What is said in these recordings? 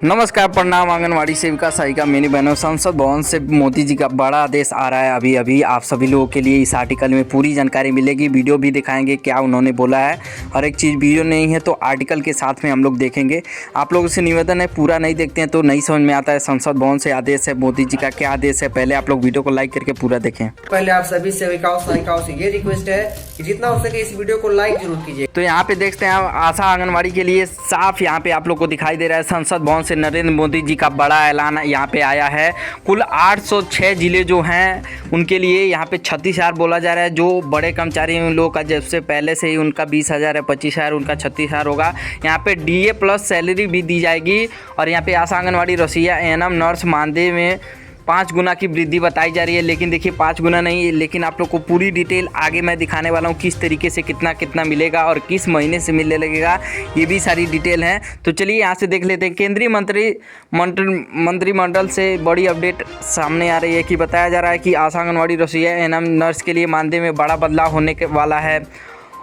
नमस्कार, प्रणाम। आंगनवाड़ी सेविका सहायिका मेरी बहनों, संसद भवन से मोदी जी का बड़ा आदेश आ रहा है अभी अभी। आप सभी लोगों के लिए इस आर्टिकल में पूरी जानकारी मिलेगी। वीडियो भी दिखाएंगे क्या उन्होंने बोला है। हर एक चीज़ वीडियो नहीं है तो आर्टिकल के साथ में हम लोग देखेंगे। आप लोगों से निवेदन है, पूरा नहीं देखते हैं तो नहीं समझ में आता है। संसद भवन से आदेश है, मोदी जी का क्या आदेश है। पहले आप लोग वीडियो को लाइक करके पूरा देखें। पहले आप सभी सेविकाओं सहायिकाओं से ये रिक्वेस्ट है कि जितना हो सके इस वीडियो को लाइक जरूर कीजिए। तो यहाँ पे देखते हैं आशा आंगनवाड़ी के लिए साफ यहाँ पे आप लोग को दिखाई दे रहा है। संसद भवन से नरेंद्र मोदी जी का बड़ा ऐलान यहाँ पे आया है। कुल 806 जिले जो हैं उनके लिए यहाँ पे 36,000 बोला जा रहा है। जो बड़े कर्मचारी हैं उन लोगों का जब से पहले से ही उनका 20,000 है, 25,000 उनका 36,000 होगा। यहाँ पे DA प्लस सैलरी भी दी जाएगी। और यहाँ पे आशा आंगनवाड़ी रसोइया ANM नर्स मानदेय में 5 गुना की वृद्धि बताई जा रही है। लेकिन देखिए 5 गुना नहीं, लेकिन आप लोग को पूरी डिटेल आगे मैं दिखाने वाला हूँ किस तरीके से कितना कितना मिलेगा और किस महीने से मिलने लगेगा, ये भी सारी डिटेल है। तो चलिए यहाँ से देख लेते हैं। केंद्रीय मंत्रिमंडल से बड़ी अपडेट सामने आ रही है कि बताया जा रहा है कि आशा आंगनवाड़ी रसोइया ANM नर्स के लिए मानदेय में बड़ा बदलाव होने वाला है।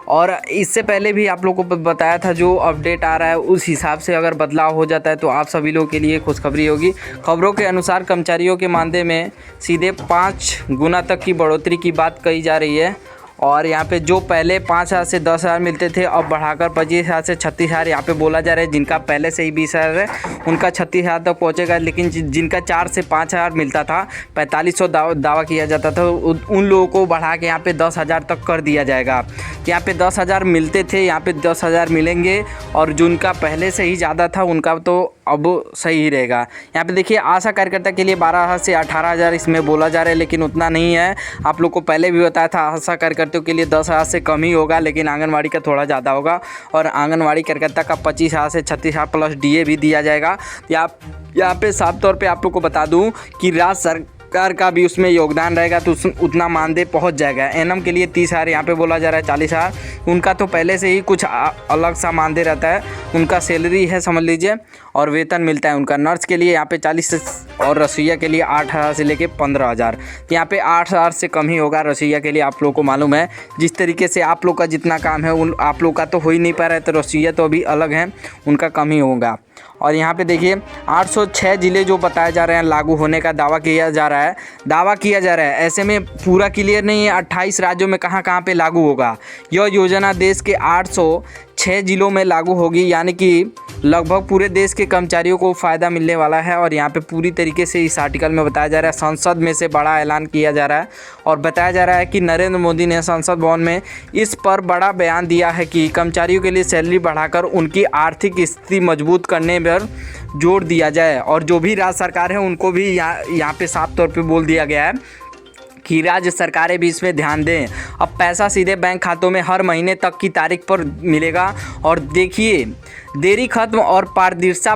और इससे पहले भी आप लोगों को बताया था, जो अपडेट आ रहा है उस हिसाब से अगर बदलाव हो जाता है तो आप सभी लोगों के लिए खुशखबरी होगी। खबरों के अनुसार कर्मचारियों के मानदेय में सीधे 5 गुना तक की बढ़ोतरी की बात कही जा रही है। और यहाँ पे जो पहले 5,000 से 10,000 मिलते थे, अब बढ़ाकर 25,000 से 36,000 यहाँ पे बोला जा रहा है। जिनका पहले से ही 20,000 है उनका 36,000 तक पहुँचेगा। लेकिन जिनका 4 से 5,000 मिलता था, 4500 दावा किया जाता था, उन लोगों को बढ़ा के यहाँ पे 10,000 तक कर दिया जाएगा। यहाँ पे 10,000 मिलते थे, यहाँ पे 10,000 मिलेंगे। और जिनका पहले से ही ज़्यादा था उनका तो अब सही ही रहेगा। यहाँ पे देखिए आशा कार्यकर्ता के लिए 12,000 से 18,000 इसमें बोला जा रहा है, लेकिन उतना नहीं है। आप लोग को पहले भी बताया था आशा कार्यकर्ताओं के लिए 10,000 से कम ही होगा, लेकिन आंगनवाड़ी का थोड़ा ज़्यादा होगा। और आंगनवाड़ी कार्यकर्ता का 25,000 से 36,000 प्लस DA भी दिया जाएगा। यहाँ पे साफ तौर पर आप लोग को बता दूँ कि राज्य सरकार का भी उसमें योगदान रहेगा, तो उतना मानदेय पहुंच जाएगा। ANM के लिए 30,000 यहाँ पे बोला जा रहा है, 40,000 उनका तो पहले से ही कुछ अलग सा मानदेय रहता है। उनका सैलरी है समझ लीजिए, और वेतन मिलता है उनका। नर्स के लिए यहाँ पे 40 और रसोइया के लिए 8,000 से लेके 15,000। यहाँ पे 8,000 से कम ही होगा रसोइया के लिए। आप लोगों को मालूम है जिस तरीके से आप लोग का जितना काम है उन आप लोग का तो हो ही नहीं पा रहा है, तो रसोइया तो अभी अलग हैं, उनका कम ही होगा। और यहाँ पे देखिए 806 ज़िले जो बताए जा रहे हैं लागू होने का दावा किया जा रहा है। ऐसे में पूरा क्लियर नहीं है 28 राज्यों में कहाँ कहाँ पे लागू होगा। यह योजना देश के 806 ज़िलों में लागू होगी, यानी कि लगभग पूरे देश के कर्मचारियों को फ़ायदा मिलने वाला है। और यहाँ पे पूरी तरीके से इस आर्टिकल में बताया जा रहा है, संसद में से बड़ा ऐलान किया जा रहा है। और बताया जा रहा है कि नरेंद्र मोदी ने संसद भवन में इस पर बड़ा बयान दिया है कि कर्मचारियों के लिए सैलरी बढ़ाकर उनकी आर्थिक स्थिति मजबूत करने पर जोर दिया जाए। और जो भी राज्य सरकार है उनको भी यहाँ पे साफ तौर पर बोल दिया गया है कि राज्य सरकारें भी इसमें ध्यान दें। अब पैसा सीधे बैंक खातों में हर महीने तक की तारीख पर मिलेगा। और देखिए देरी खत्म और पारदर्शिता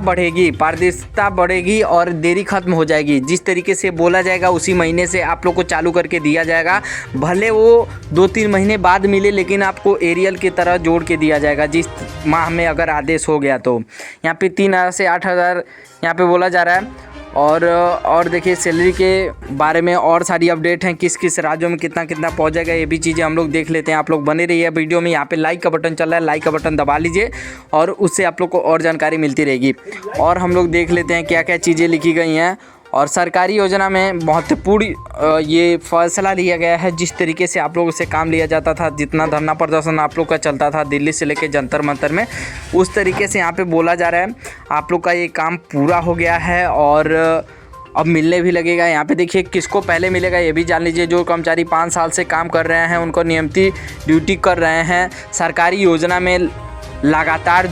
बढ़ेगी और देरी खत्म हो जाएगी। जिस तरीके से बोला जाएगा उसी महीने से आप लोग को चालू करके दिया जाएगा। भले वो 2-3 महीने बाद मिले, लेकिन आपको एरियल की तरह जोड़ के दिया जाएगा जिस माह में अगर आदेश हो गया तो। यहाँ पे 3,000 से 8,000 यहाँ पे बोला जा रहा है। और देखिए सैलरी के बारे में और सारी अपडेट हैं, किस किस राज्यों में कितना कितना पहुंच जाएगा, ये भी चीज़ें हम लोग देख लेते हैं। आप लोग बने रहिए वीडियो में। यहाँ पे लाइक का बटन चल रहा है, लाइक का बटन दबा लीजिए और उससे आप लोग को और जानकारी मिलती रहेगी। और हम लोग देख लेते हैं क्या क्या चीज़ें लिखी गई हैं। और सरकारी योजना में महत्वपूर्ण ये फैसला लिया गया है। जिस तरीके से आप लोगों से काम लिया जाता था, जितना धरना प्रदर्शन आप लोग का चलता था दिल्ली से लेकर जंतर मंतर में, उस तरीके से यहाँ पे बोला जा रहा है आप लोग का ये काम पूरा हो गया है और अब मिलने भी लगेगा। यहाँ पे देखिए किसको पहले मिलेगा ये भी जान लीजिए। जो कर्मचारी 5 साल से काम कर रहे हैं, उनको नियमित ड्यूटी कर रहे हैं, सरकारी योजना में लगातार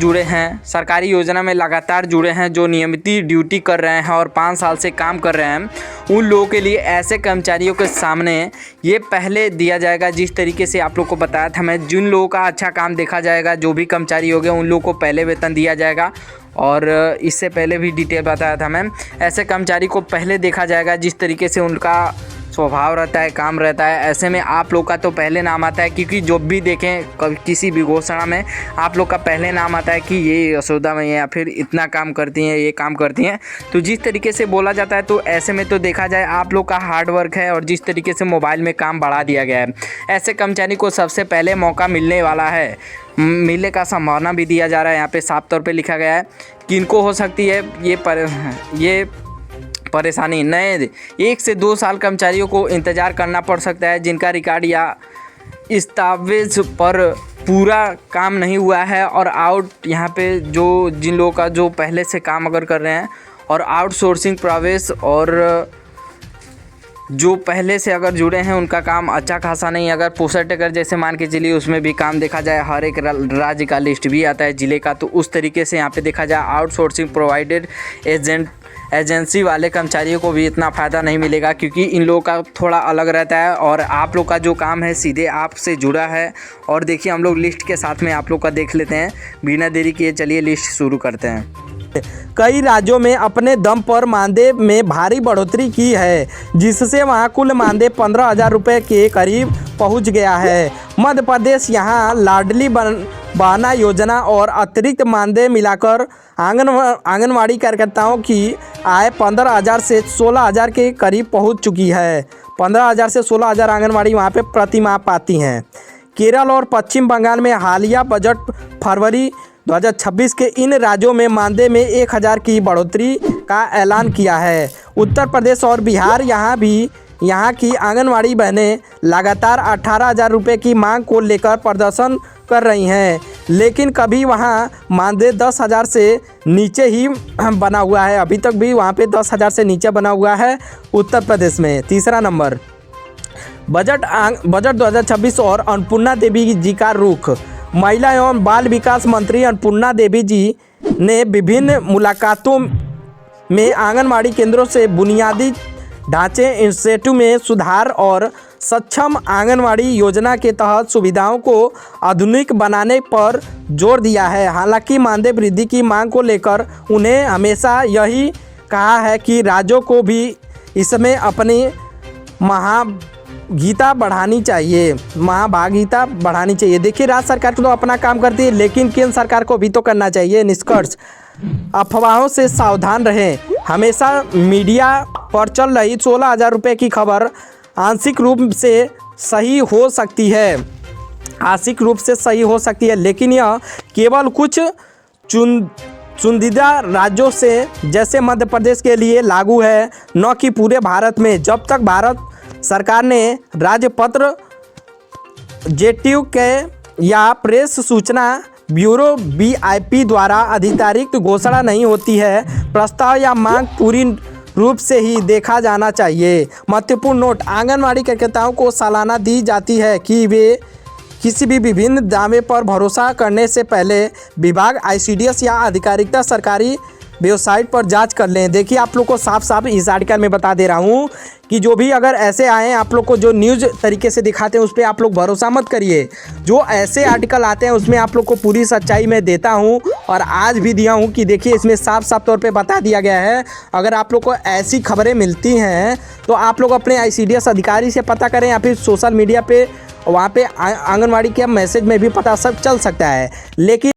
जुड़े हैं, जो नियमित ड्यूटी कर रहे हैं और 5 साल से काम कर रहे हैं, उन लोगों के लिए ऐसे कर्मचारियों के सामने ये पहले दिया जाएगा। जिस तरीके से आप लोग को बताया था मैं, जिन लोगों का अच्छा काम देखा जाएगा, जो भी कर्मचारी हो गए, उन लोगों को पहले वेतन दिया जाएगा। और इससे पहले भी डिटेल बताया था मैं, ऐसे कर्मचारी को पहले देखा जाएगा जिस तरीके से उनका स्वभाव रहता है, काम रहता है, ऐसे में आप लोग का तो पहले नाम आता है, क्योंकि जो भी देखें किसी भी घोषणा में आप लोग का पहले नाम आता है कि ये यशोदा मैया या फिर इतना काम करती हैं, ये काम करती हैं। तो जिस तरीके से बोला जाता है तो ऐसे में तो देखा जाए आप लोग का हार्ड वर्क है और जिस तरीके से मोबाइल में काम बढ़ा दिया गया है, ऐसे कर्मचारी को सबसे पहले मौका मिलने वाला है, मिलने का संभावना भी दिया जा रहा है। यहाँ पे साफ तौर पे लिखा गया है किनको हो सकती है ये परेशानी। नए 1 से 2 साल कर्मचारियों को इंतज़ार करना पड़ सकता है जिनका रिकॉर्ड या दस्तावेज पर पूरा काम नहीं हुआ है और यहाँ पे जिन लोगों का जो पहले से काम अगर कर रहे हैं और आउटसोर्सिंग प्रवेश और जो पहले से अगर जुड़े हैं उनका काम अच्छा खासा नहीं, अगर पोस्टर टेकर जैसे मान के चलिए उसमें भी काम देखा जाए, हर एक राज्य का लिस्ट भी आता है ज़िले का, तो उस तरीके से यहाँ पे देखा जाए आउटसोर्सिंग प्रोवाइडेड एजेंसी वाले कर्मचारियों को भी इतना फ़ायदा नहीं मिलेगा, क्योंकि इन लोगों का थोड़ा अलग रहता है और आप लोग का जो काम है सीधे आपसे जुड़ा है। और देखिए हम लोग लिस्ट के साथ में आप लोग का देख लेते हैं, बिना देरी किए चलिए लिस्ट शुरू करते हैं। कई राज्यों में अपने दम पर मानदेय में भारी बढ़ोतरी की है, जिससे वहां कुल मानदेय 15,000 रुपये के करीब पहुंच गया है। मध्य प्रदेश यहां लाडली बहना योजना और अतिरिक्त मानदेय मिलाकर आंगनवाड़ी कार्यकर्ताओं की आय 15,000 से 16,000 के करीब पहुंच चुकी है। 15,000 से 16,000 आंगनवाड़ी वहां पे प्रति माह पाती हैं। केरल और पश्चिम बंगाल में हालिया बजट फरवरी 2026 के इन राज्यों में मानदेय में 1,000 की बढ़ोतरी का ऐलान किया है। उत्तर प्रदेश और बिहार यहाँ की आंगनवाड़ी बहनें लगातार 18,000 रुपये की मांग को लेकर प्रदर्शन कर रही हैं, लेकिन कभी वहाँ मानदेय 10,000 से नीचे ही बना हुआ है। अभी तक भी वहाँ पे 10,000 से नीचे बना हुआ है उत्तर प्रदेश में। तीसरा नंबर, बजट 2026 और अन्नपूर्णा देवी जी का रुख। महिला एवं बाल विकास मंत्री अन्नपूर्णा देवी जी ने विभिन्न मुलाकातों में आंगनवाड़ी केंद्रों से बुनियादी ढांचे इंस्टीट्यूट में सुधार और सक्षम आंगनवाड़ी योजना के तहत सुविधाओं को आधुनिक बनाने पर जोर दिया है। हालांकि मानदेय वृद्धि की मांग को लेकर उन्हें हमेशा यही कहा है कि राज्यों को भी इसमें अपनी महाभागिता बढ़ानी चाहिए। देखिए राज्य सरकार तो अपना काम करती है, लेकिन केंद्र सरकार को भी तो करना चाहिए। निष्कर्ष, अफवाहों से सावधान रहें। हमेशा मीडिया पर चल रही 16,000 रुपये की खबर आंशिक रूप से सही हो सकती है, लेकिन यह केवल कुछ चुनिंदा राज्यों से जैसे मध्य प्रदेश के लिए लागू है, न कि पूरे भारत में। जब तक भारत सरकार ने राजपत्र जेटीयू के या प्रेस सूचना ब्यूरो BIP द्वारा आधिकारिक घोषणा नहीं होती है, प्रस्ताव या मांग पूरी रूप से ही देखा जाना चाहिए। महत्वपूर्ण नोट, आंगनवाड़ी कार्यकर्ताओं को सालाना दी जाती है कि वे किसी भी विभिन्न दावे पर भरोसा करने से पहले विभाग ICDS या आधिकारिकता सरकारी वेबसाइट पर जांच कर लें। देखिए आप लोग को साफ साफ इस आर्टिकल में बता दे रहा हूँ कि जो भी अगर ऐसे आए आप लोग को जो न्यूज़ तरीके से दिखाते हैं उस पर आप लोग भरोसा मत करिए। जो ऐसे आर्टिकल आते हैं उसमें आप लोग को पूरी सच्चाई मैं देता हूँ और आज भी दिया हूँ कि देखिए इसमें साफ साफ तौर पे बता दिया गया है। अगर आप लोग को ऐसी खबरें मिलती हैं तो आप लोग अपने ICDS अधिकारी से पता करें या फिर सोशल मीडिया पे वहाँ पे आंगनवाड़ी के मैसेज में भी पता सब चल सकता है। लेकिन